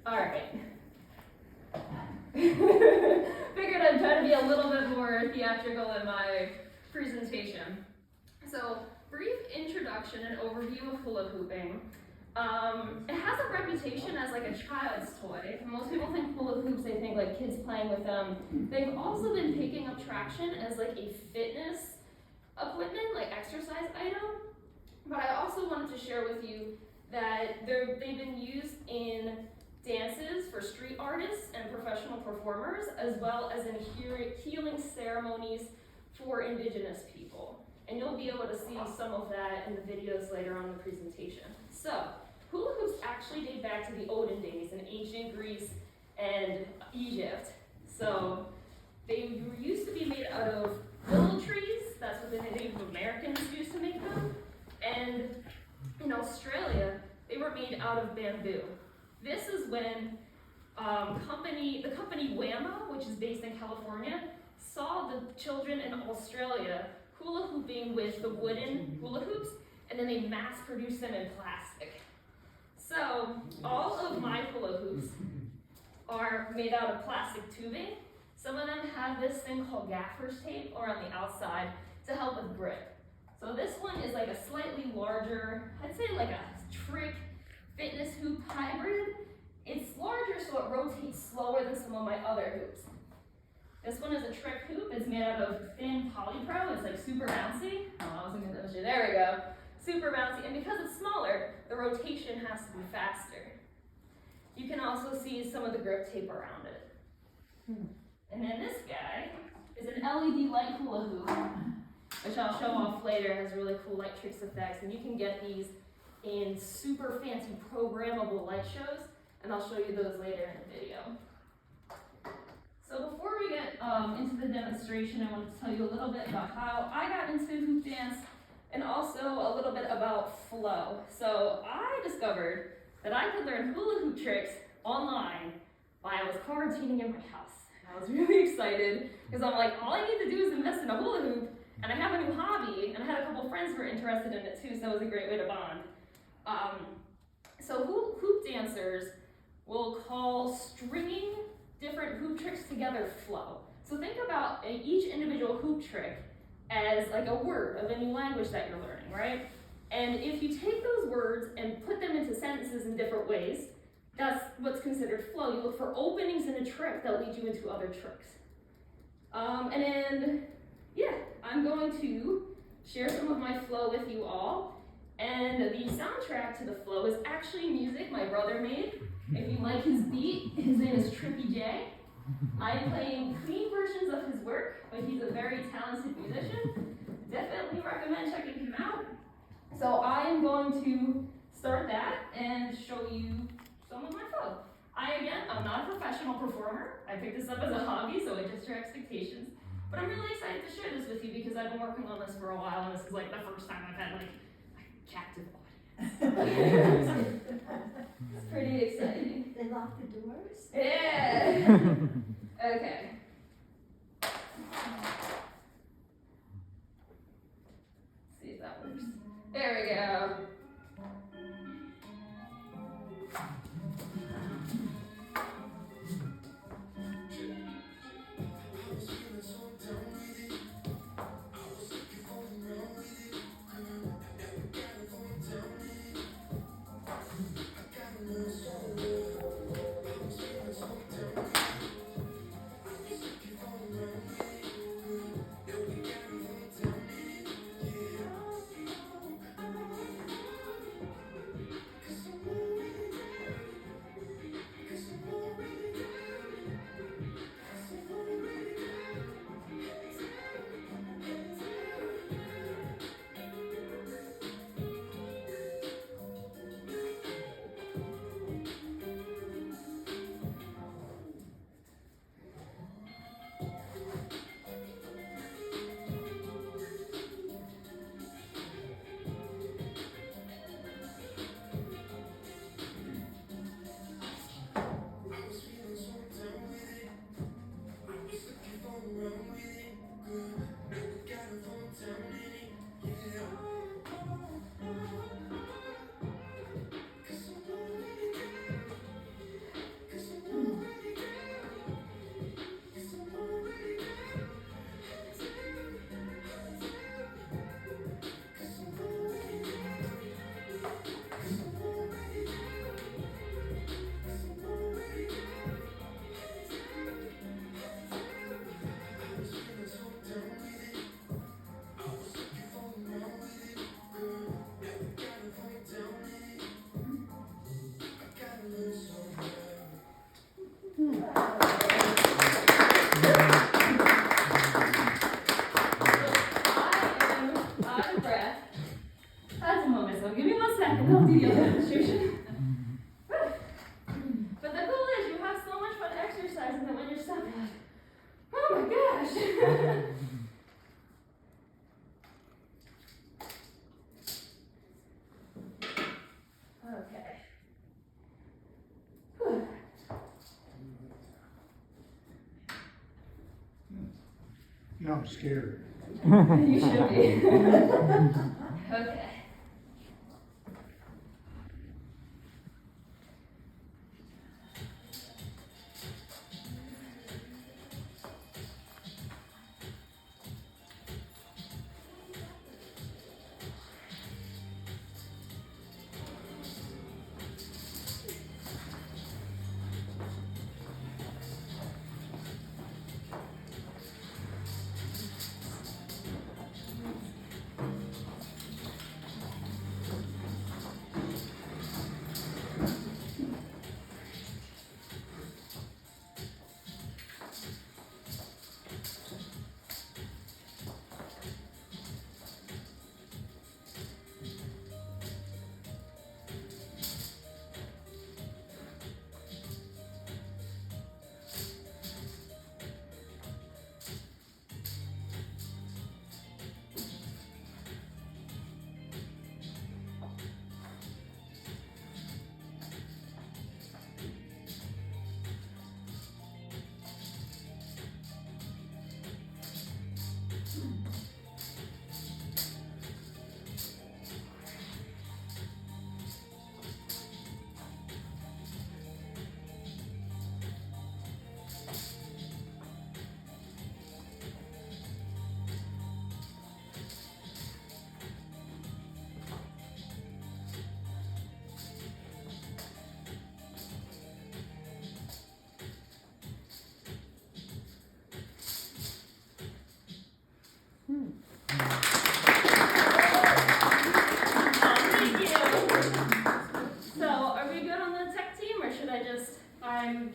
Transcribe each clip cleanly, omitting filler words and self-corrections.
All right. Figured I'd try to be a little bit more theatrical in my presentation. So, brief introduction and overview of hula hooping. It has a reputation as like a child's toy. Most people think hula hoops, they think like kids playing with them. They've also been picking up traction as like a fitness equipment, like exercise item. But I also wanted to share with you that they've been used in dances for street artists and professional performers, as well as in healing ceremonies for indigenous people. And you'll be able to see some of that in the videos later on in the presentation. So, hula hoops actually date back to the olden days in ancient Greece and Egypt. So, they used to be made out of willow trees. That's what the Native Americans used to make them. And in Australia, they were made out of bamboo. This is when the company Whammo, which is based in California, saw the children in Australia hula hooping with the wooden hula hoops, and then they mass produced them in plastic. So all of my hula hoops are made out of plastic tubing. Some of them have this thing called gaffer's tape or on the outside to help with grip. So this one is like a slightly larger, I'd say like a trick fitness hoop hybrid. It's larger so it rotates slower than some of my other hoops. This one is a trick hoop. It's made out of thin polypro. It's like super bouncy. Oh, I wasn't going to demonstrate. There we go. Super bouncy. And because it's smaller, the rotation has to be faster. You can also see some of the grip tape around it. And then this guy is an LED light hula hoop, which I'll show off later. It has really cool light tricks effects. And you can get these in super fancy programmable light shows. And I'll show you those later in the video. So before we get into the demonstration, I wanted to tell you a little bit about how I got into hoop dance and also a little bit about flow. So I discovered that I could learn hula hoop tricks online while I was quarantining in my house. I was really excited because I'm like, all I need to do is invest in a hula hoop and I have a new hobby, and I had a couple friends who were interested in it too, so it was a great way to bond. So hoop dancers will call stringing different hoop tricks together flow. So think about each individual hoop trick as like a word of a new language that you're learning, right? And if you take those words and put them into sentences in different ways, that's what's considered flow. You look for openings in a trick that lead you into other tricks. And then, yeah, I'm going to share some of my flow with you all. And the soundtrack to the flow is actually music my brother made. If you like his beat, his name is Trippy J. I'm playing clean versions of his work, but he's a very talented musician. Definitely recommend checking him out. So I am going to start that and show you some of my flow. I'm not a professional performer. I picked this up as a hobby, so adjust your expectations. But I'm really excited to share this with you because I've been working on this for a while, and this is like the first time I've had like a captive audience. It's pretty exciting. They lock the doors? Yeah. Okay. Let's see if that works. There we go. No, I'm scared. You should be. Okay. Thank you. So, are we good on the tech team, or should I just? I'm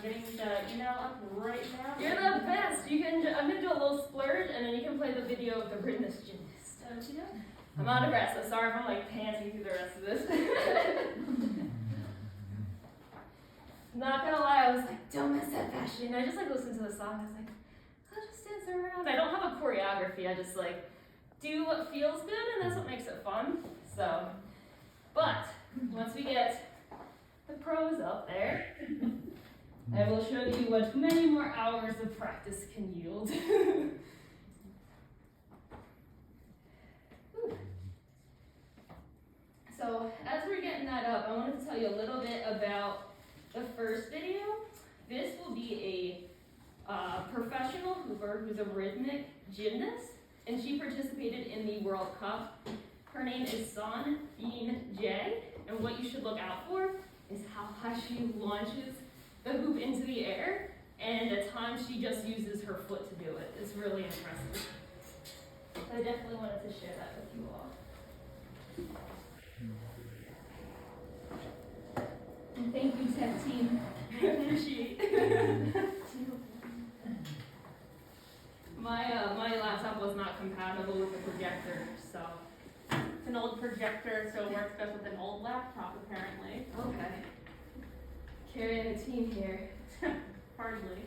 getting the email up right now. You're the best. I'm gonna do a little splurge, and then you can play the video of the rhythmist gymnast. I'm out of breath, so sorry if I'm like panting through the rest of this. Not gonna lie, I was like, don't miss that fashion. I just like listened to the song. I was like, I'll just dance around. I don't have a choreography. I just like do what feels good, and that's what makes it fun. So, but once we get the pros up there, I will show you what many more hours of practice can yield. So as we're getting that up, I wanted to tell you a little bit about the first video. This will be a professional hooper who's a rhythmic gymnast, and she participated in the World Cup. Her name is Son Bean J, and what you should look out for is how high she launches the hoop into the air, and at times she just uses her foot to do it. It's really impressive. So I definitely wanted to share that with you all. And thank you, tech team. I appreciate it. My laptop was not compatible with the projector, so. It's an old projector, so it works best with an old laptop, apparently. Okay. Carrying a team here. Hardly.